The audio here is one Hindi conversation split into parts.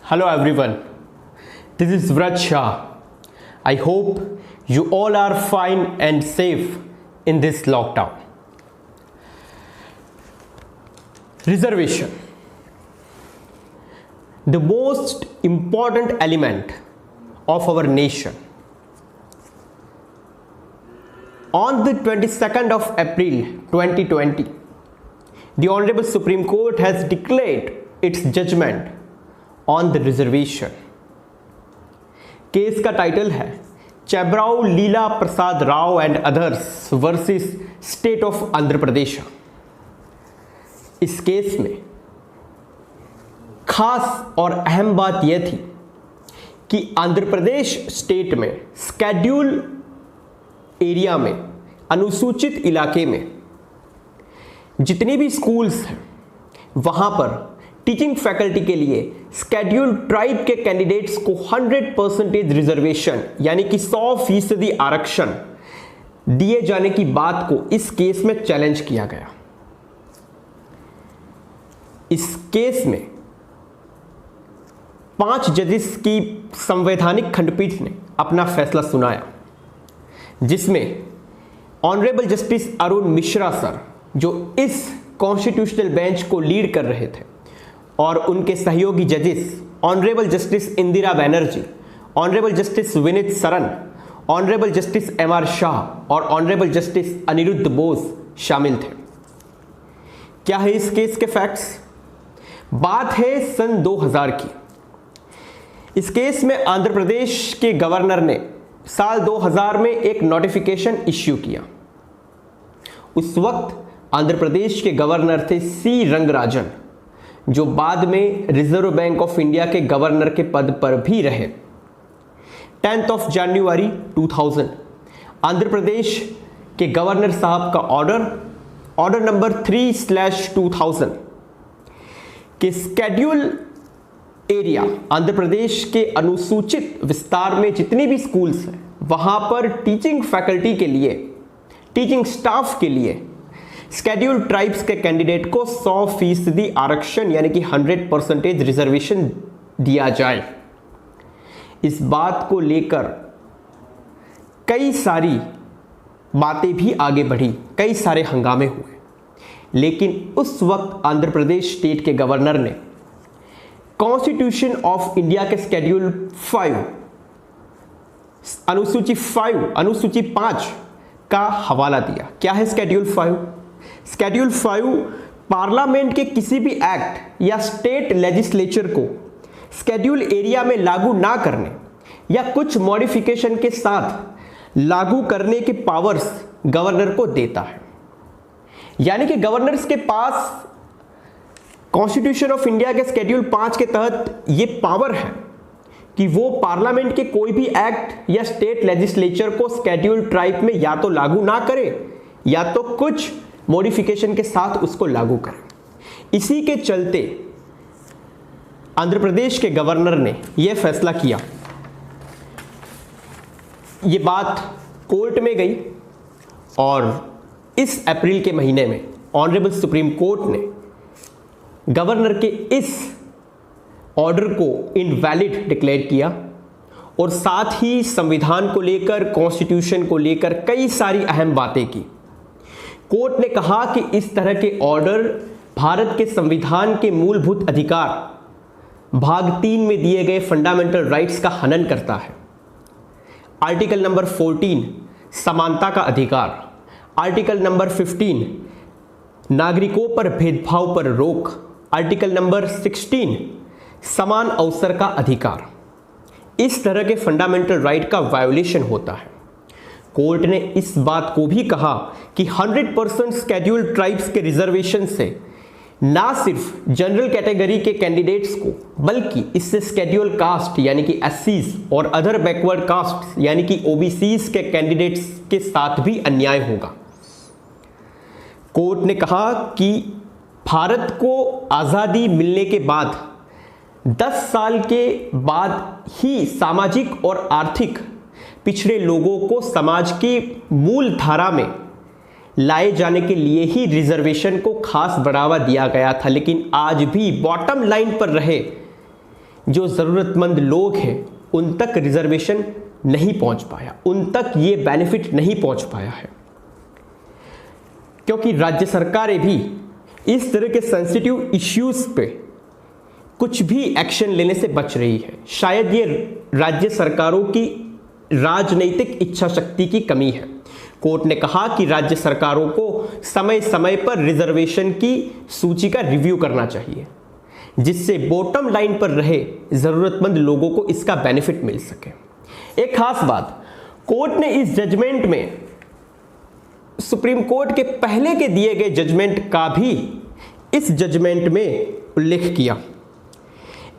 Hello everyone, this is Vraj Shah. I hope you all are fine and safe in this lockdown. Reservation. The most important element of our nation. On the 22nd of April 2020, the Honorable Supreme Court has declared its judgment on the reservation. Case का टाइटल है Chebrolu Leela Prasad Rao and others versus state of Andhra Pradesh. इस केस में खास और अहम बात यह थी कि आंध्र प्रदेश स्टेट में स्केड्यूल एरिया में अनुसूचित इलाके में जितनी भी स्कूल्स हैं वहां पर टीचिंग फैकल्टी के लिए स्केड्यूल ट्राइब के कैंडिडेट्स को 100% रिजर्वेशन यानी कि 100% आरक्षण दिए जाने की बात को इस केस में चैलेंज किया गया। इस केस में 5 जजेस की संवैधानिक खंडपीठ ने अपना फैसला सुनाया, जिसमें honourable justice Arun Mishra sir जो इस कॉन्स्टिट्यूशनल बेंच को लीड कर रहे थे और उनके सहयोगी जजेस honourable justice Indira Banerjee, honourable justice Vineet Saran, honourable justice MR. Shah और ऑनरेबल जस्टिस अनिरुद्ध बोस शामिल थे। क्या है इस केस के फैक्ट्स? बात है सन 2000 की। इस केस में आंध्र प्रदेश के गवर्नर ने साल 2000 में एक नोटिफिकेशन इश्यू किया। उस वक्त आंध्र प्रदेश के गवर्नर थे सी रंगराजन, जो बाद में रिजर्व बैंक ऑफ इंडिया के गवर्नर के पद पर भी रहे। 10th of January 2000 Andhra Pradesh के गवर्नर साहब का ऑर्डर नंबर 3/2000 के स्केड्यूल एरिया आंध्र प्रदेश के अनुसूचित विस्तार में जितनी भी स्कूल्स हैं वहां पर टीचिंग फैकल्टी के लिए, टीचिंग स्टाफ के लिए स्केड्यूल ट्राइब्स के कैंडिडेट को 100% आरक्षण यानी कि 100% रिजर्वेशन दिया जाए। इस बात को लेकर कई सारी बातें भी आगे बढ़ी, कई सारे हंगामे हुए, लेकिन उस वक्त आंध्र प्रदेश स्टेट के गवर्नर ने कॉन्स्टिट्यूशन ऑफ इंडिया के स्केड्यूल 5 अनुसूची 5 का हवाला दिया। क्या है स्केड्यूल 5? स्केड्यूल 5 पार्लियामेंट के किसी भी एक्ट या स्टेट लेजिस्लेचर को स्केड्यूल एरिया में लागू ना करने या कुछ मॉडिफिकेशन के साथ लागू करने के पावर्स गवर्नर को देता है। यानी कि गवर्नर्स के पास कॉन्स्टिट्यूशन ऑफ इंडिया के स्केड्यूल 5 के तहत यह पावर है कि वो पार्लियामेंट के कोई भी एक्ट या स्टेट लेजिस्लेचर को स्केड्यूल ट्राइब में या तो लागू ना करे या तो कुछ मॉडिफिकेशन के साथ उसको लागू करें। इसी के चलते आंध्र प्रदेश के गवर्नर ने यह फैसला किया। यह बात कोर्ट में गई और इस अप्रैल के महीने में ऑनरेबल सुप्रीम कोर्ट ने गवर्नर के इस ऑर्डर को इनवैलिड डिक्लेयर किया और साथ ही संविधान को लेकर, कॉन्स्टिट्यूशन को लेकर कई सारी अहम बातें की। कोर्ट ने कहा कि इस तरह के ऑर्डर भारत के संविधान के मूलभूत अधिकार भाग 3 में दिए गए फंडामेंटल राइट्स का हनन करता है। आर्टिकल नंबर 14 समानता का अधिकार, आर्टिकल नंबर 15 नागरिकों पर भेदभाव पर रोक, आर्टिकल नंबर 16 समान अवसर का अधिकार, इस तरह के फंडामेंटल राइट का वायोलेशन होता है। कोर्ट ने इस बात को भी कहा कि 100% स्केड्यूल ट्राइब्स के रिजर्वेशन से ना सिर्फ जनरल कैटेगरी के कैंडिडेट्स को बल्कि इससे स्केड्यूल कास्ट यानी कि एससीज और अदर बैकवर्ड कास्ट यानी कि ओबीसीज के कैंडिडेट्स के साथ भी अन्याय होगा। कोर्ट ने कहा कि भारत को आज़ादी मिलने के बाद 10 साल के बाद ही सामाजिक और आर्थिक पिछड़े लोगों को समाज की मूल धारा में लाए जाने के लिए ही रिजर्वेशन को खास बढ़ावा दिया गया था। लेकिन आज भी बॉटम लाइन पर रहे जो ज़रूरतमंद लोग हैं उन तक रिजर्वेशन नहीं पहुंच पाया, उन तक ये बेनिफिट नहीं पहुंच पाया है, क्योंकि राज्य सरकारें भी इस तरह के सेंसिटिव इश्यूज पे कुछ भी एक्शन लेने से बच रही है। शायद ये राज्य सरकारों की राजनीतिक इच्छा शक्ति की कमी है। कोर्ट ने कहा कि राज्य सरकारों को समय समय पर रिजर्वेशन की सूची का रिव्यू करना चाहिए, जिससे बॉटम लाइन पर रहे ज़रूरतमंद लोगों को इसका बेनिफिट मिल सके। एक खास बात, कोर्ट ने इस जजमेंट में सुप्रीम कोर्ट के पहले के दिए गए जजमेंट का भी इस जजमेंट में उल्लेख किया।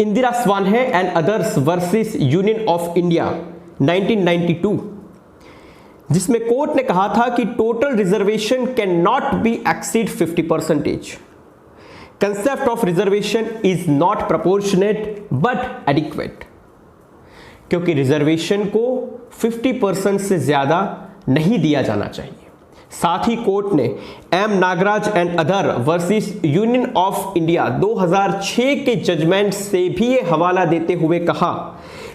Indira Sawhney and others versus Union of India 1992, जिसमें कोर्ट ने कहा था कि total reservation can not be exceed 50%। Concept of reservation is not proportionate but adequate, क्योंकि रिजर्वेशन को 50% से ज्यादा नहीं दिया जाना चाहिए। साथ ही कोर्ट ने M Nagaraj and other versus Union of India 2006 के जजमेंट से भी ये हवाला देते हुए कहा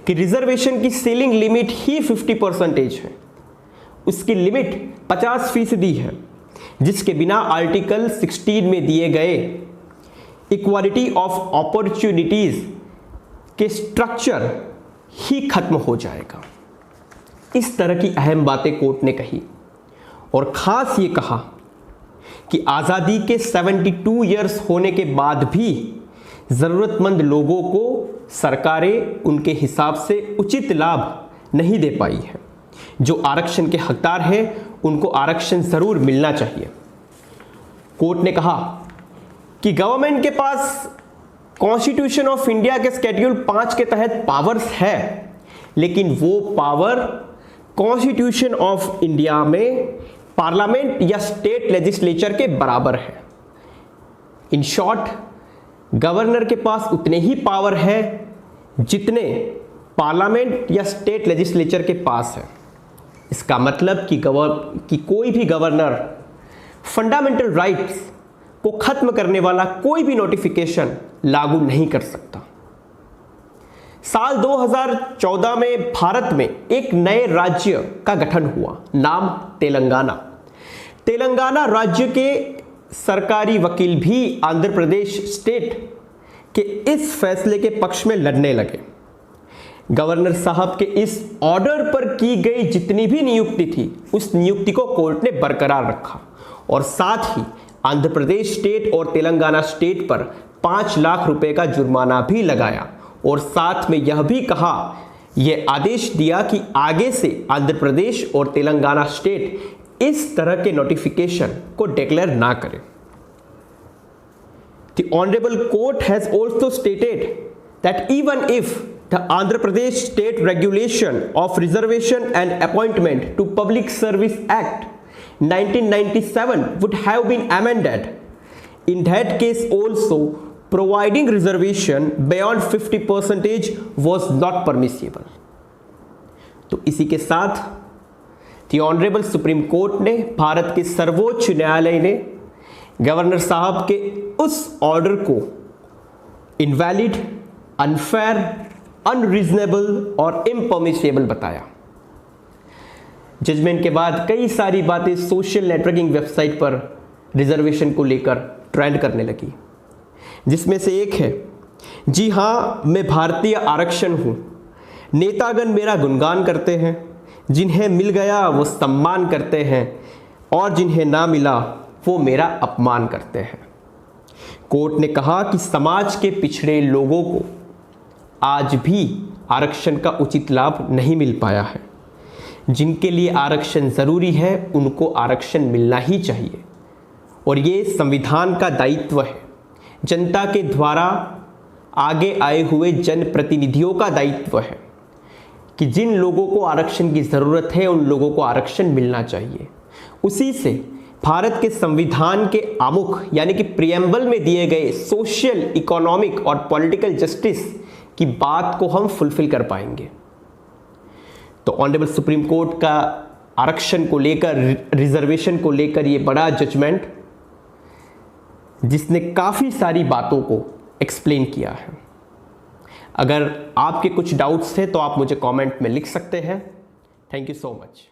कि रिजर्वेशन की सीलिंग लिमिट ही 50% है, उसकी लिमिट 50% है, जिसके बिना आर्टिकल 16 में दिए गए इक्वालिटी ऑफ अपॉर्चुनिटीज के स्ट्रक्चर ही खत्म हो जाएगा। इस तरह की अहम बातें कोर्ट ने कही और खास ये कहा कि आज़ादी के 72 इयर्स होने के बाद भी ज़रूरतमंद लोगों को सरकारें उनके हिसाब से उचित लाभ नहीं दे पाई है। जो आरक्षण के हकदार हैं उनको आरक्षण ज़रूर मिलना चाहिए। कोर्ट ने कहा कि गवर्नमेंट के पास कॉन्स्टिट्यूशन ऑफ इंडिया के शेड्यूल 5 के तहत पावर्स है, लेकिन वो पावर कॉन्स्टिट्यूशन ऑफ इंडिया में पार्लियामेंट या स्टेट लेजिस्लेचर के बराबर है। इन शॉर्ट, गवर्नर के पास उतने ही पावर है जितने पार्लियामेंट या स्टेट लेजिस्लेचर के पास है। इसका मतलब कि कोई भी गवर्नर फंडामेंटल राइट्स को खत्म करने वाला कोई भी नोटिफिकेशन लागू नहीं कर सकता। साल 2014 में भारत में एक नए राज्य का गठन हुआ, नाम तेलंगाना। तेलंगाना राज्य के सरकारी वकील भी आंध्र प्रदेश स्टेट के इस फैसले के पक्ष में लड़ने लगे। गवर्नर साहब के इस ऑर्डर पर की गई जितनी भी नियुक्ति थी, उस नियुक्ति को कोर्ट ने बरकरार रखा और साथ ही आंध्र प्रदेश स्टेट और तेलंगाना स्टेट पर 5 लाख रुपए का जुर्माना भी लगाया और साथ में यह भी कहा, यह आदेश दिया कि आगे से आंध्र प्रदेश और तेलंगाना स्टेट इस तरह के नोटिफिकेशन को डिक्लेयर ना करें। The Honorable Court has also stated that even if the Andhra Pradesh State Regulation of Reservation and Appointment to Public Service Act 1997 would have been amended, in that case also providing reservation beyond 50% was not permissible। तो इसी के साथ दी ऑनरेबल सुप्रीम कोर्ट ने, भारत के सर्वोच्च न्यायालय ने गवर्नर साहब के उस ऑर्डर को इनवैलिड, अनफेयर, अनरीजनेबल और इम्परमिसेबल बताया। जजमेंट के बाद कई सारी बातें सोशल नेटवर्किंग वेबसाइट पर रिजर्वेशन को लेकर ट्रेंड करने लगी, जिसमें से एक है, जी हाँ मैं भारतीय आरक्षण हूँ, नेतागण मेरा गुणगान करते हैं, जिन्हें मिल गया वो सम्मान करते हैं और जिन्हें ना मिला वो मेरा अपमान करते हैं। कोर्ट ने कहा कि समाज के पिछड़े लोगों को आज भी आरक्षण का उचित लाभ नहीं मिल पाया है। जिनके लिए आरक्षण ज़रूरी है उनको आरक्षण मिलना ही चाहिए और ये संविधान का दायित्व है। जनता के द्वारा आगे आए हुए जनप्रतिनिधियों का दायित्व है कि जिन लोगों को आरक्षण की ज़रूरत है उन लोगों को आरक्षण मिलना चाहिए। उसी से भारत के संविधान के आमुख यानी कि प्रियम्बल में दिए गए सोशल, इकोनॉमिक और पॉलिटिकल जस्टिस की बात को हम फुलफिल कर पाएंगे। तो ऑनरेबल सुप्रीम कोर्ट का आरक्षण को लेकर, रिजर्वेशन को लेकर ये बड़ा जजमेंट, जिसने काफ़ी सारी बातों को एक्सप्लेन किया है। अगर आपके कुछ डाउट्स थे तो आप मुझे कमेंट में लिख सकते हैं। Thank you so much.